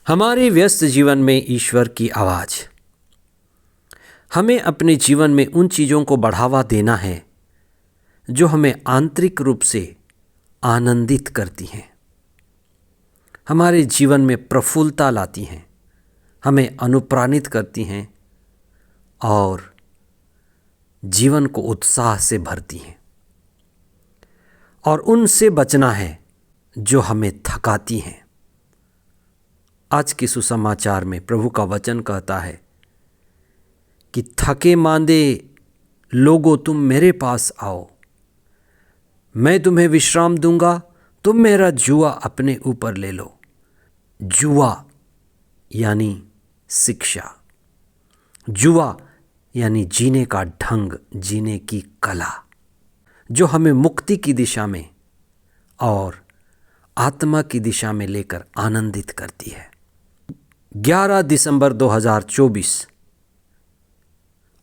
हमारे व्यस्त जीवन में ईश्वर की आवाज़। हमें अपने जीवन में उन चीज़ों को बढ़ावा देना है जो हमें आंतरिक रूप से आनंदित करती हैं, हमारे जीवन में प्रफुल्लता लाती हैं, हमें अनुप्राणित करती हैं और जीवन को उत्साह से भरती हैं। और उनसे बचना है जो हमें थकाती हैं। आज के सुसमाचार में प्रभु का वचन कहता है कि थके मांदे लोगों तुम मेरे पास आओ, मैं तुम्हें विश्राम दूंगा, तुम मेरा जुआ अपने ऊपर ले लो। जुआ यानी शिक्षा, जुआ यानी जीने का ढंग, जीने की कला, जो हमें मुक्ति की दिशा में और आत्मा की दिशा में लेकर आनंदित करती है। 11 दिसंबर 2024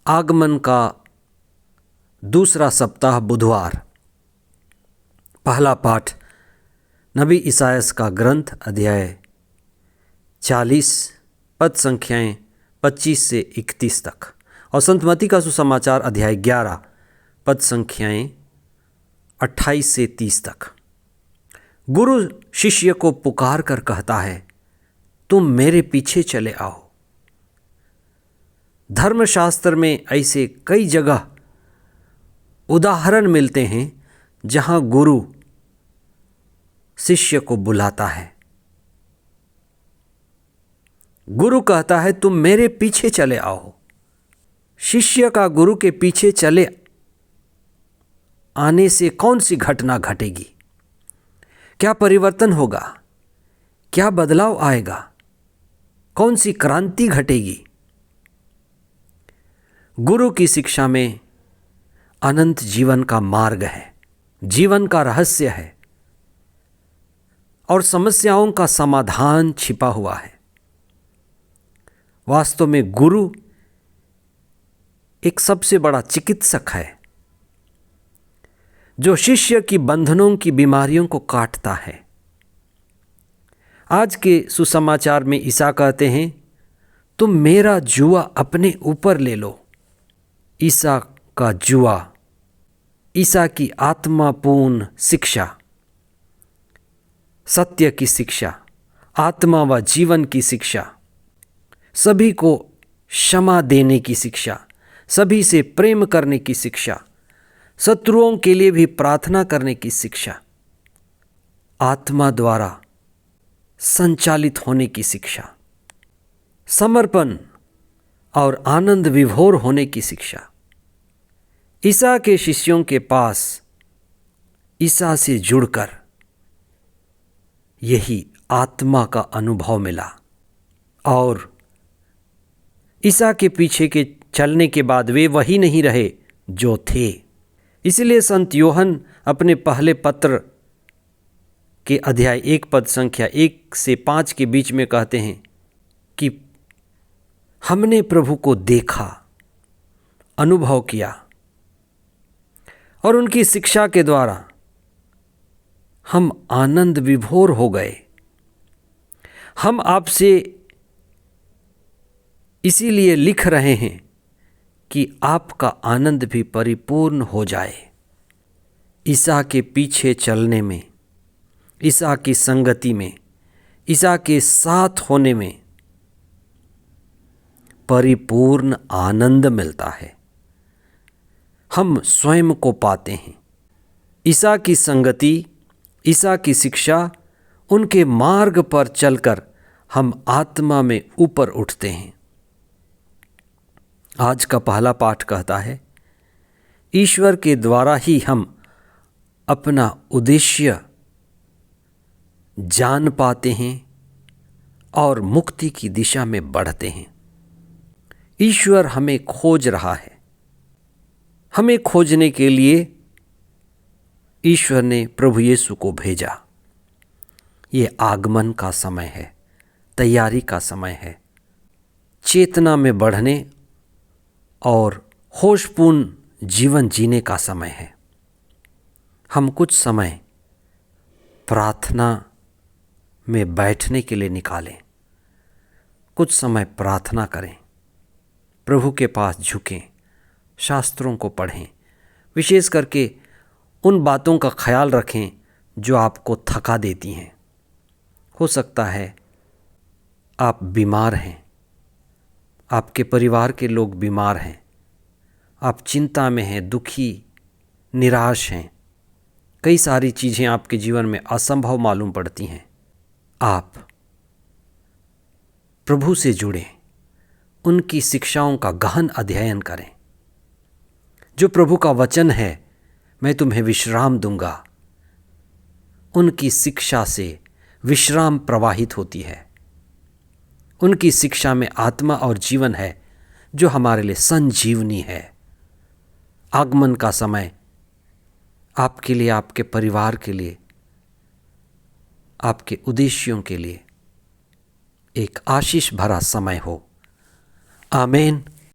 आगमन का दूसरा सप्ताह बुधवार। पहला पाठ नबी इसायास का ग्रंथ अध्याय 40 पद संख्याएं 25 से 31 तक और संत मत्ती का सुसमाचार अध्याय 11 पद संख्याएं 28 से 30 तक। गुरु शिष्य को पुकार कर कहता है, तुम मेरे पीछे चले आओ। धर्मशास्त्र में ऐसे कई जगह उदाहरण मिलते हैं जहां गुरु शिष्य को बुलाता है। गुरु कहता है तुम मेरे पीछे चले आओ। शिष्य का गुरु के पीछे चले आने से कौन सी घटना घटेगी? क्या परिवर्तन होगा? क्या बदलाव आएगा? कौन सी क्रांति घटेगी? गुरु की शिक्षा में अनंत जीवन का मार्ग है, जीवन का रहस्य है और समस्याओं का समाधान छिपा हुआ है। वास्तव में गुरु एक सबसे बड़ा चिकित्सक है जो शिष्य की बंधनों की बीमारियों को काटता है। आज के सुसमाचार में ईसा कहते हैं, तुम मेरा जुआ अपने ऊपर ले लो। ईसा का जुआ, ईसा की आत्मापूर्ण शिक्षा, सत्य की शिक्षा, आत्मा व जीवन की शिक्षा, सभी को क्षमा देने की शिक्षा, सभी से प्रेम करने की शिक्षा, शत्रुओं के लिए भी प्रार्थना करने की शिक्षा, आत्मा द्वारा संचालित होने की शिक्षा, समर्पण और आनंद विभोर होने की शिक्षा। ईसा के शिष्यों के पास ईसा से जुड़कर यही आत्मा का अनुभव मिला और ईसा के पीछे के चलने के बाद वे वही नहीं रहे जो थे। इसलिए संत योहन अपने पहले पत्र के अध्याय 1 पद संख्या 1 से 5 के बीच में कहते हैं कि हमने प्रभु को देखा, अनुभव किया और उनकी शिक्षा के द्वारा हम आनंद विभोर हो गए। हम आपसे इसीलिए लिख रहे हैं कि आपका आनंद भी परिपूर्ण हो जाए। ईसा के पीछे चलने में, ईसा की संगति में, ईसा के साथ होने में परिपूर्ण आनंद मिलता है। हम स्वयं को पाते हैं। ईसा की संगति, ईसा की शिक्षा, उनके मार्ग पर चलकर हम आत्मा में ऊपर उठते हैं। आज का पहला पाठ कहता है, ईश्वर के द्वारा ही हम अपना उद्देश्य जान पाते हैं और मुक्ति की दिशा में बढ़ते हैं। ईश्वर हमें खोज रहा है। हमें खोजने के लिए ईश्वर ने प्रभु यीशु को भेजा। ये आगमन का समय है, तैयारी का समय है, चेतना में बढ़ने और होशपूर्ण जीवन जीने का समय है। हम कुछ समय प्रार्थना में बैठने के लिए निकालें, कुछ समय प्रार्थना करें, प्रभु के पास झुकें, शास्त्रों को पढ़ें, विशेष करके उन बातों का ख्याल रखें जो आपको थका देती हैं। हो सकता है आप बीमार हैं, आपके परिवार के लोग बीमार हैं, आप चिंता में हैं, दुखी, निराश हैं, कई सारी चीज़ें आपके जीवन में असंभव मालूम पड़ती हैं। आप प्रभु से जुड़ें, उनकी शिक्षाओं का गहन अध्ययन करें। जो प्रभु का वचन है, मैं तुम्हें विश्राम दूंगा, उनकी शिक्षा से विश्राम प्रवाहित होती है। उनकी शिक्षा में आत्मा और जीवन है जो हमारे लिए संजीवनी है। आगमन का समय आपके लिए, आपके परिवार के लिए, आपके उद्देश्यों के लिए एक आशीष भरा समय हो। आमीन।